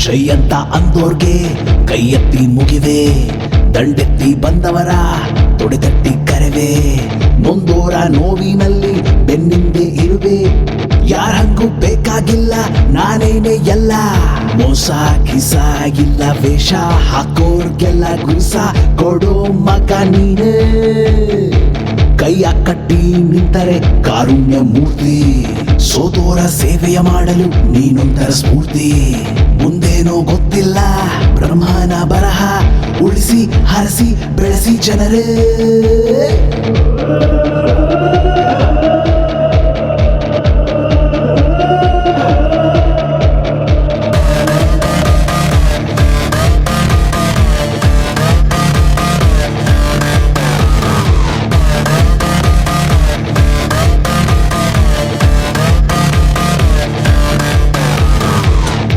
ಜೈ ಅಂತ ಅಂದೋರ್ಗೆ ಕೈ ಎತ್ತಿ ಮುಗಿವೆ, ದಂಡೆತ್ತಿ ಬಂದವರ ತೊಡೆತಟ್ಟಿ ಕರೆವೆ, ನೊಂದೋರ ನೋವಿನಲ್ಲಿ ಬೆನ್ನಿಂದೆ ಇರುವೆ, ಯಾರಂಗೂ ಬೇಕಾಗಿಲ್ಲ ನಾನೇನೆ ಎಲ್ಲ, ಮೋಸ ಕಿಸ ಇಲ್ಲ ವೇಷ ಹಾಕೋರ್ಗೆಲ್ಲ ಗುಸ ಕೊಡೋ ಮಗ ನೀನೆ, ಕೈಯ ಕಟ್ಟಿ ನಿಂತರೆ ಕಾರುಣ್ಯ ಮೂರ್ತಿ, ಸೋತೋರ ಸೇವೆಯ ಮಾಡಲು ನೀನೊಂದರ ಸ್ಫೂರ್ತಿ, ಮುಂದೇನೋ ಗೊತ್ತಿಲ್ಲ ಬ್ರಹ್ಮನ ಬರಹ, ಉಳಿಸಿ ಹರಸಿ ಬೆಳೆಸಿ ಜನರೇ.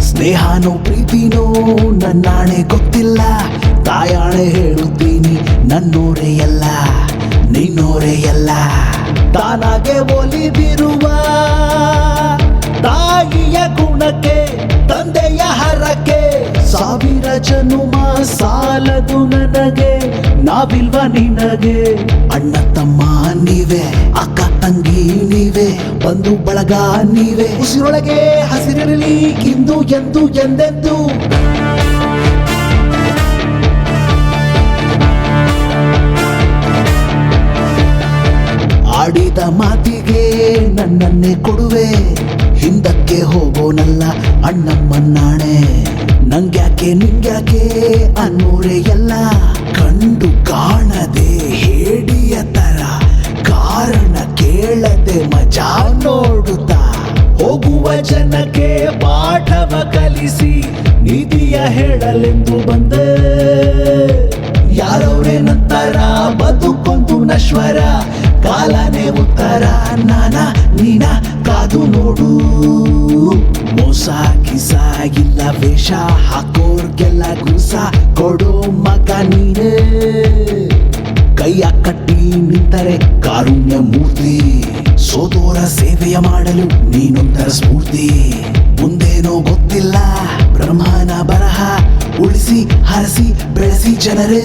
ಸ್ನೇಹನೋ ಪ್ರೀತಿನೋ ನನ್ನಾಣೆ ಗೊತ್ತಿಲ್ಲ, ತಾಯಾಣೆ ಹೇಳುತ್ತೀನಿ ನನ್ನೋರೇ ಎಲ್ಲ ನಿನ್ನೋರೇ ಎಲ್ಲ, ತಾನಾಗೆ ಒಲಿದಿರುವ ತಾಯಿಯ ಗುಣಕ್ಕೆ ತಂದೆಯ ಹರಕೆ, ಸಾವಿರ ಜನುಮ ಸಾಲದು ನನಗೆ, ನಾವಿಲ್ವ ನಿನಗೆ, ಅಣ್ಣ ತಮ್ಮ ನೀವೇ, ಅಕ್ಕ ತಂಗಿ ನೀವೇ, ಬಂಧು ಬಳಗ ನೀವೇ, ಉಸಿರೊಳಗೆ ಹಸಿರಿರಲಿ ಇಂದು ಎಂದು ಎಂದೆಂದು. ಆಡಿದ ಮಾತಿಗೆ ನನ್ನನ್ನೇ ಕೊಡುವೆ, ಹಿಂದಕ್ಕೆ ಹೋಗೋನಲ್ಲ ಅಣ್ಣಮ್ಮನಾಣೆ, ನಂಗ್ಯಾಕೆ ನಿಂಗ್ಯಾಕೆ ಅನ್ನೋರೇ ಎಲ್ಲ, ಕಂಡು ಕಾಣದೆ ಹೇಡಿಯ ತರ ಕಾರಣ ಕೇಳದೆ ಮಜಾ ನೋಡುತ್ತಾ, ಹೋಗುವ ಜನಕ್ಕೆ ಪಾಠವ ಕಲಿಸಿ ನೀತಿಯ ಹೇಳಲೆಂದು ಬಂದೆ, ಯಾರವ್ರೆ ನಂತರ ಬದುಕೊಂದು ನಶ್ವರ, ಕಾಲನೇ ಉತ್ತರ ನಾನ ನೀನ ಕಾದು ನೋಡು, ಮೋಸ ಕಿಸ ಇಲ್ಲ ವೇಷ ಹಾಕೋರ್ಗೆಲ್ಲ ಗುಸ ಕೊಡೋ ಮಗ ನೀನೇ, ಕೈಯ ಕಟ್ಟಿ ನಿಂತರೆ ಕಾರುಣ್ಯ ಮೂರ್ತಿ, ಸೋತೋರ ಸೇವೆಯ ಮಾಡಲು ನೀನೊಂದರ ಸ್ಫೂರ್ತಿ, ಮುಂದೇನೋ ಗೊತ್ತಿಲ್ಲ ಬ್ರಹ್ಮನ ಬರಹ, ಉಳಿಸಿ ಹರಸಿ ಬೆಳೆಸಿ ಜನರೇ.